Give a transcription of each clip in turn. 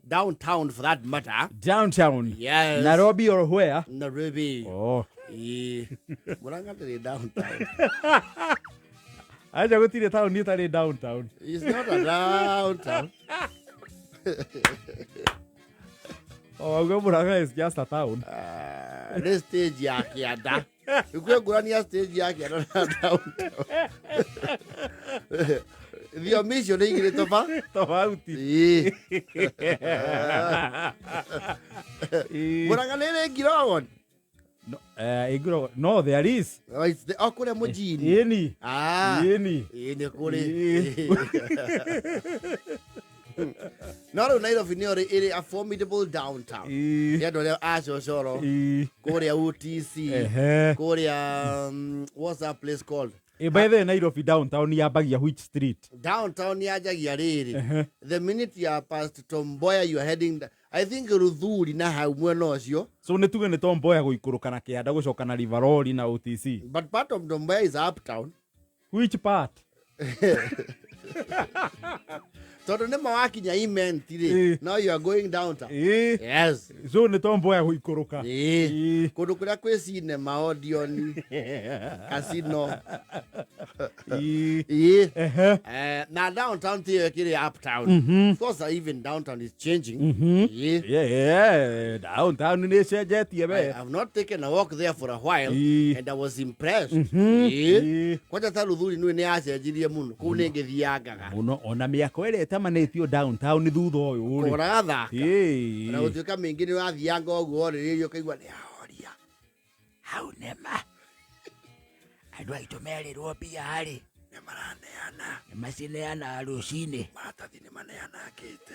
downtown for that matter. Downtown? Yes. Nairobi or where? Nairobi. Oh. Murang'a to the downtown. Aja gutire town ni tari downtown. It's not a downtown. Oh, Murang'a is just a town. This stage yake ada. Ukwe gurania stage yake ada downtown. The mission is igire tofauti. Murang'a nene girogon. No, there is. Oh, it's the okure mujini. Yeni. Yeni kure. No, Nairobi ni ori a formidable downtown. Ya dole aso soro. Kore UTC. Kore what's that place called? By the Nairobi downtown ya bagia which street? Downtown ya jagia riri. The minute you are past Tom Mboya, you are heading I think Ruthuri na hau mwena ucio. So netuge ni Tom Mboya guikuruka na kianda gucoka na River Road na OTC. But part of Tom Mboya is uptown. Which part? Tondu ni mawakinya imentiri. Now you are going downtown. Yes. So ni Tom Mboya guikuruka. Kundu kuria kwi cinema, Odeon, casino. Na downtown tiyo kiri uptown. Of course, even downtown is changing. Yeah. Downtown ni cenjetie be. I have not taken a walk there for a while, and I was impressed. Kwaja ta Ruthuri ni acenjirie muno. Kuu ni ngithiangaga. Muno ona miako ere tamanetio downtown thutha uyu ri. Kora thaka. Na utuika mingi ni wathianga uguo ririo kaigua ni ahoria. Hau nema. Andu aitu merirwo mbia hari. Ni maraneana. Ni macineana rucini. Maratathi ni maneana akite.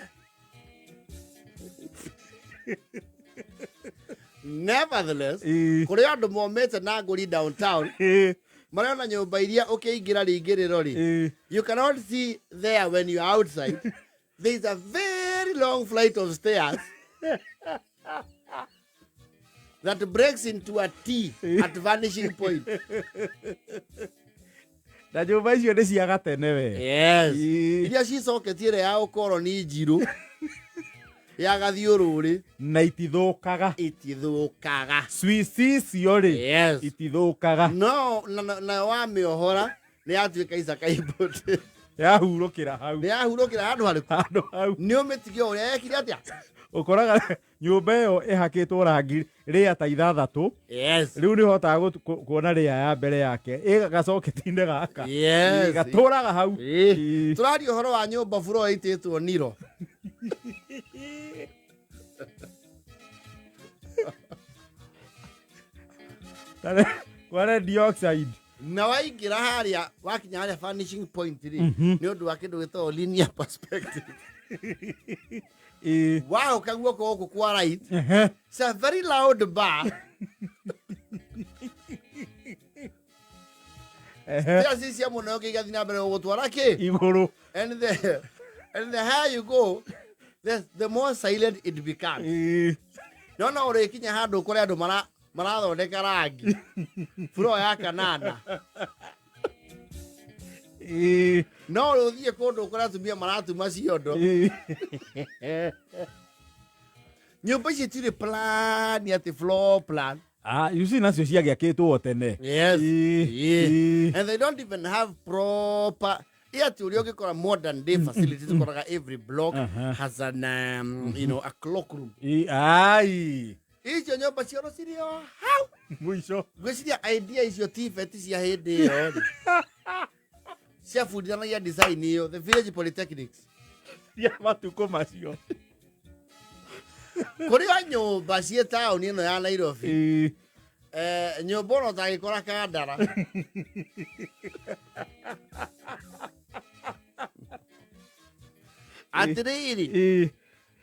Nevertheless, kuri andu momete na nguri downtown. Marona nyumba iria ukiingira ringiriro ri. You cannot see there when you are outside. There is a very long flight of stairs that breaks into a T at vanishing point. Na nyumba icio ni cia gatene we. Yes. Iria cicoketiire ya ukoro ni njiru. Ya gathiururi na itithukaga. Swisi cio ri. Yes. Itithukaga. No, na wa miohora ni atuika Isaka Iboti. Yahurukira hau. Ni yahurukira handu hau. Ni umitige uria ekire atia. Ukoraga nyumba iyo ihakitwo rangi ria ta ithathatu. Yes. Riu ni hotaga kuona ria ya mbere yake. Gacoketinde gaka. Yes. Gaturaga hau. Turari uhoro wa nyumba furo ititwo Niro. Kware dioxide. Na waingira haria wakinya haria vanishing point ri ni undu wa kindu gitwo linear perspective. Wow, kaguo ko kwa right. It's a very loud bar. Yes, is ya muno ke gathina bere gutwara ki iguru. And the higher you go, the more silent it becomes. No uri kinya handu kuri andu marathondeka rangi. Furo ya kanana. No uthie kundu kuri atumia maratuma ciondo. Nyumba ici tiri plan ya ti floor plan. You see nacio ciagiakitwo tene. Yes. And they don't even have proper. Yeah, to modern day facilities. Every block has an a clock room. Aye. Hicho nyumba ciono cirio how? Mwisho. Gwiciria idea icio tifeti cia hindi iyo. Cia fundithana ya design iyo, the village polytechnics. Ya matuko macio. Kuri nyumba cia town ino ya Nairobi. Nyumba no tagikora Kandara. Atiriri.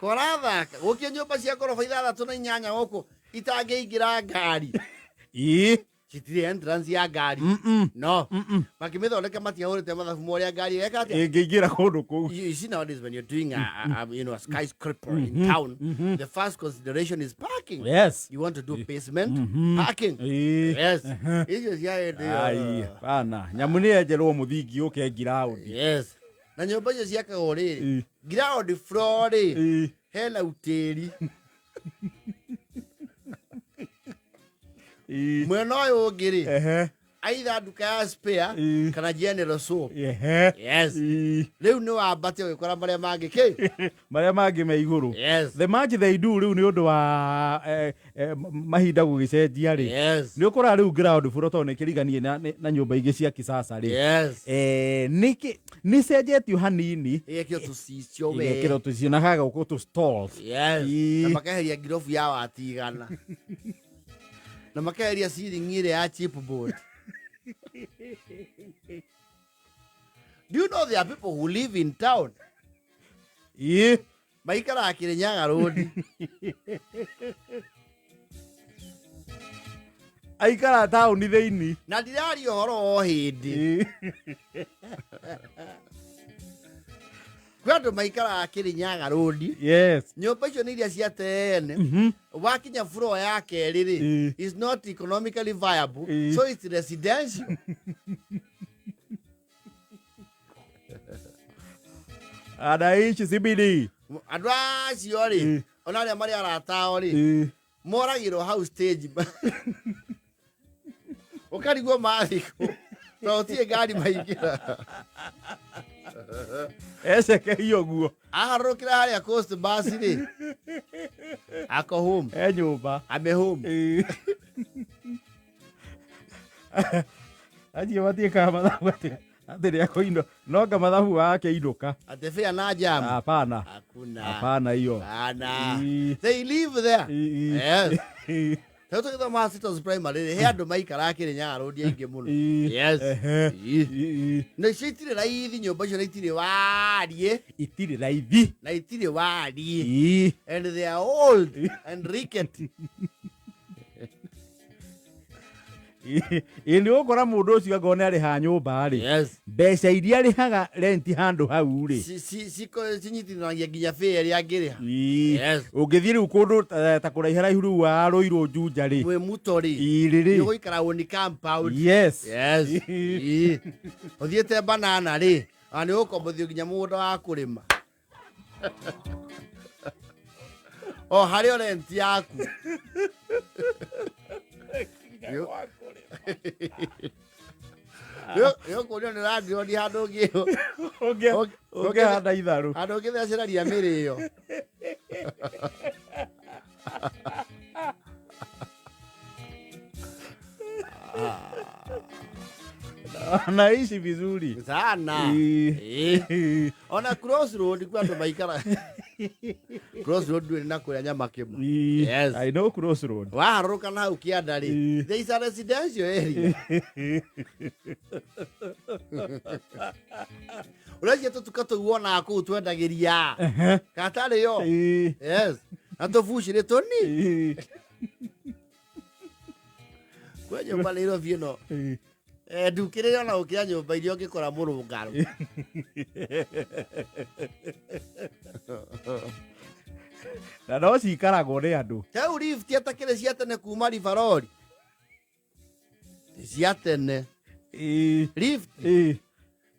Kora thaka. Gukia nyumba cia gorofa ithathatu na inyanya guku itangiingira ngari. Citiri entrance ya ngari. No. Makimithondeka matiahurite mathabu moria ngari eka atia. Ingiingira kundu kuu. You see nowadays when you're doing a skyscraper in town, the first consideration is parking. Yes. You want to do basement parking. Yes. Ai, bana. Nyamu ni ejerwo muthingi ukengira aundi. Yes. na nyumba icio ciakagwo rĩrĩ ground floor rĩ hena utĩri mwena ũyũ ũngĩ rĩ aitha nduka ya spare kana general soap. Yes. Riu ni wambate ugikora maria mangi ki maria mangi me iguru. Yes. The match they do riu ni undu wa mahinda gugicenjia ri. Yes. Ni ukora riu ground floor to ni kiriganie na nyumba ingi cia kisasa ri. Yes. Ni cenjetio hanini ikio tucicio we ikio tucicio na haga uko tu stalls. Yes. Na makaheria girofu ya watigana na makaheria ceiling ile ya chipboard. Do you know there are people who live in town? Yeah. Maikara Kirinyaga Road. Aikara town ni theini. Na ndirari ohoro o hindi. Kwando maikara Kirinyaga Road. Yes. Nyumba icio ni iria cia tene. Wakinya floor ya keriri is not economically viable. So it's residential. Anaishi CBD. Andu acio ri ona aria mari aratao ri moragirwo hau stage. Ukarigwo mathiko no tie ngari maingira Eceke hiyo guo aharukira haria coast bus ri ako home nyumba ame home aje watie kama mathabu atiri akoindo noga mathabu wake inuka atefia na jam. Hapana, hapana hiyo hapana. They live there. Yes. Tauto kita Masters Primary he andu maikara Kirinyaga Road aingi muno. Yes. Na citire raithi nyumba icio itire warie itire raithi na itire warie and they are old and rickety. Ini ukora mundu ucio ngone ari ha nyumba ri. Yes. Mbeca iria rihaga rent handu hau ri siko cinyitithanagia nginya fare ria ngiriha. Yes. Ungithie riu kundu ta kuraihara ihuru wa Ruiru Junja ri mwe mutori ni guikara woni compound. Yes. Yes. Uthiete banana ri ani ukombothio nginya mugunda wa kurima. Oh, hario rent yaku. Yo kurio ni radio ni handu ngio. Oge handa itharu. Handu ngitheceraria mirio. Anaishi vizuri sana. Ona Crossroad kwa ndo maikara. Crossroad ni na kuria nyama kimu. Yes. I know Crossroad. Waharuka na ukianda ri. There is a residential area. Uraje tutukato uona aku twendagiria. Katale yo. Yes. Atofushire toni. Kwa nyumba lero vieno. Ndukire ona ukia nyumba irio ngikora murungaro. Na no cikaragwo ni andu. Tau lift atakire cia tene kuma Rivarori. Cia tene. Lift.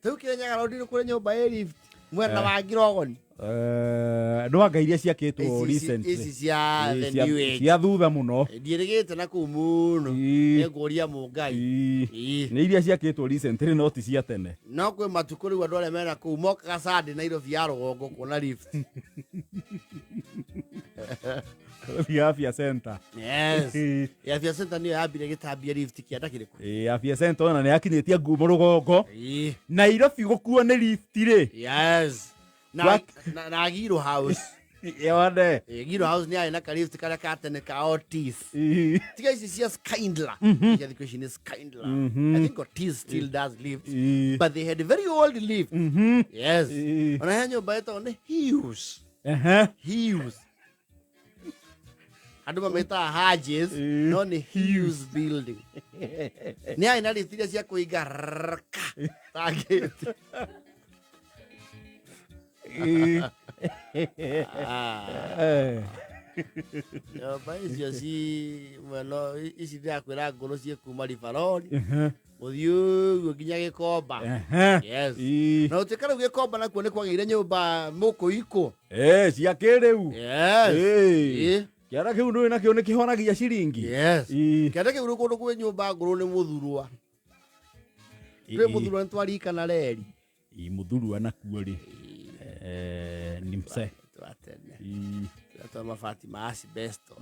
Tau Kirinyaga Road ni kure nyumba ya lift. Mwena wa Ngirogoni. Ndwanga iria ciakitwo recently. Isi cia the new age. Cia thutha muno. Ndirigite na ku muno. Nguria Mungai. Ni iria ciakitwo recently no ti cia tene. No kwe matukuri wa ndore mena ku moka Sadi Nairobi ya Rugongo kuna lift. Afya Center. Yes. Afya Center ni yabire gitambia lift kianda kiriku. Afya Center ona ni yakinyitie ngumo Rugongo. Nairobi gukuo ni lift ri. Yes. Na Giro House. Yone. Giro House ni aina ka lift kara katene ka Otis. Tiga isi cia Skindler. The question is Skindler. I think Otis still does lift. But they had a very old lift. Yes. Ona hanyo baeto ne Hughes. Hughes. Aduma meta Hages, no ni Hughes building. Ni aina lift iria cia kuiga raka. Target. Nyũmba icio ci mwena ici ndĩrakwĩra ngũrũ ciĩ kuma Ribarori gũthiĩ ũguo nginya Gĩkomba. Yes. Na gũtuĩka rĩu Gĩkomba nakuo nĩ kwagĩire nyũmba mũkũ-ikũ. Cia kĩrĩu. Yes. Kĩara kĩu ndũĩ nakĩo nĩ kĩhonagia ciringi. Yes. Kĩara kĩu kũndũ kwĩ nyũmba ngũrũ nĩ Mũthurwa. Twĩ Mũthurwa nĩ twarikana reri. Mũthurwa nakuo rĩ. Ni mse. Twatene. Twatwa mabati ma asbestos.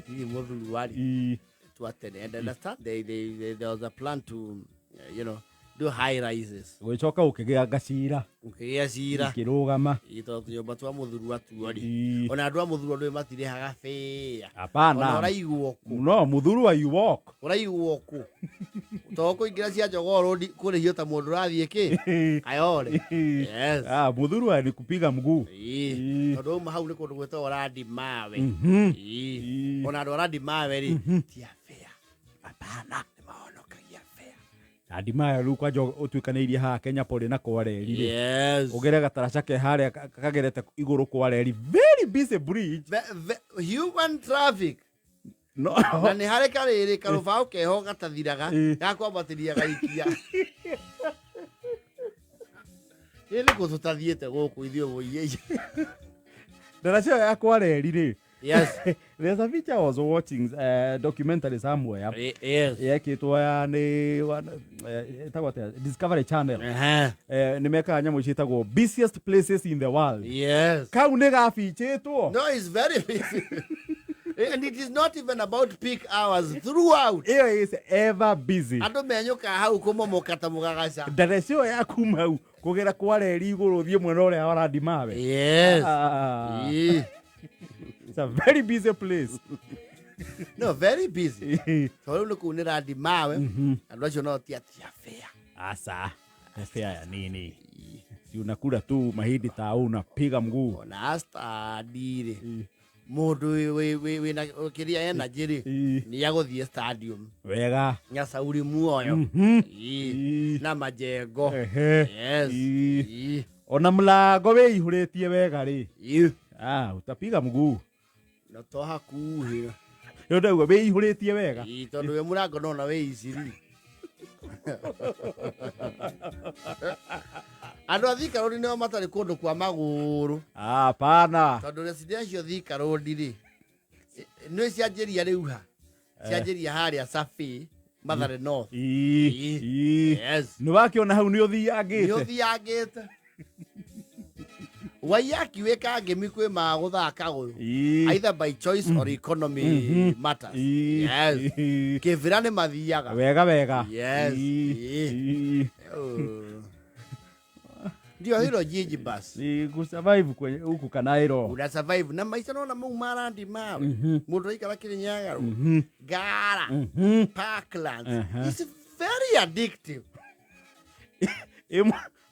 Mũthurwa rĩ. Twatene. And understand there was a plan to, you know, do high rises. Gũcoka ũkĩgĩa gacira. Ũkĩgĩa cira. Ũkĩrũgama. Tondũ nyũmba twa Mũthurwa tuo rĩ. Ona andũ a Mũthurwa ndũĩ matirĩhaga fare. Hapana. Ona ũraigwo kũ. No, Mũthurwa you walk. Ũraigwo kũ. Tondũ kũingĩra cia Jogoo Road kũrĩhio ta mũndũ ũrathiĩ kĩ? Kayole. Yes. Mũthurwa ni kupiga mguu. Tondũ uma hau nĩ kũndũ gwĩtagwo Randimawe. Ona andũ a Randimawe rĩ tia fare. Hapana. Randimawe rĩu kwanja ũtuĩkanĩirie haha Kenya Poly na Kwareri. Yes. Ũgere gataraca ke harĩa kagerete igũrũ Kwareri. Very busy bridge. Human traffic. No. Na nĩ harĩ karĩrĩ karũbaũ keho gatathiraga gakwambatĩria gaikia. Ĩ nĩ kũ tũtathiĩte gũkũ ithuĩ mũiye. Ndaraca ĩyo ya Kwareri rĩ. Yes. There's a feature I was watching documentary somewhere. Yes. Yekĩtwo ya nĩ Discovery Channel. Nĩ mekaga nyamũ ciĩtagwo busiest places in the world. Yes. Kau nĩ gabichĩtwo. No, it's very busy. And it is not even about peak hours throughout. It is ever busy. Andũ menyũka hau kũmomoka ta mũgagaca. Ndaraca ĩyo ya kuma hau kũgera Kwareri igũrũ thiĩ mwena ũrĩa wa Randimawe. Yes. It's a very busy place. No, very busy. Tondũ nĩ kũu nĩ Randimawe. Andũ acio no tia fare. Asa. Fare ya nini? Si unakula tu mahindi tau unapiga mguu. Ona astadi rĩ. Mũndũ wĩna kĩrĩa energy rĩ nĩ agũthiĩ stadium. Wega. Nyasauri muoyo. Na majengo. Yes. Ona mlango wĩihũrĩtie wega rĩ. Utapiga mguu. Na to hakuhĩ. Yo ndauga wĩihũrĩtie wega. Tondũ we mũrango no na wĩiciri. Andũ a Thika Road nĩo matarĩ kũndũ kwa magũrũ. Hapana. Tondũ residential Thika Road rĩ nĩ cianjĩria rĩu ha. Cianjĩria harĩa Safi Mathare North. Yes. Nĩ wakĩona hau nĩ ũthiangĩte. Nĩ ũthiangĩte. Waiyaki weka ngemi kwĩ ma gũthaka ũyũ. Either by choice or economy matters. Yes. Kĩvĩra nĩ mathiaga. Wega. Yes. Ndio hilo jiji basi. Ni kusurvive kwenye huku Kanairo. Una survive na maisha naona mau Randimawe. Mũndũ aikara Kĩrĩnyaga. Ngara. Parklands. It's very addictive.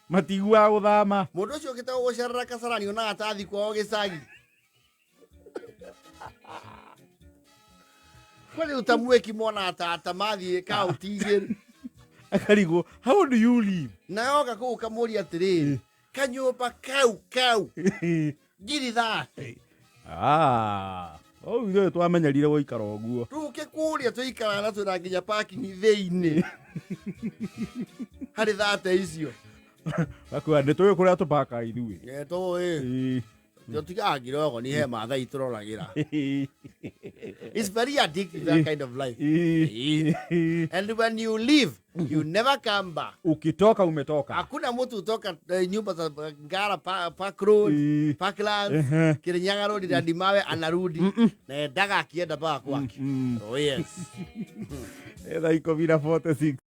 Matigua gũthama. Mũndũ ũcio ũkĩte gũcerera Kasarani ona atathi kwao gĩcagi. Kwani utamweki mwana atata mathiĩ kaunti igĩrĩ. Akarigwo, how do you live? Na yoga kũu kamũria atĩrĩrĩ. Kanyũmba kau. Ngiri 30. Ithuĩ twamenyerire gũikara ũguo. Tũke kũrĩa tũikara na twĩna nginya parking thĩinĩ. Harĩ 30 icio. Bakwa ndĩtũĩ kũrĩa tũpaka ithuĩ. Tũĩ. Yotiga girogo ni he Maathai turoragĩra. It's very addictive, that kind of life. And when you leave, you never come back. Ukitoka umetoka. Hakuna mtu utoka nyumba za Ngara Park Road, Parklands, Kirinyaga Road, Randimawe anarudi. Na daga akienda mpaka kwake. Oh yes. Era iko vira 46.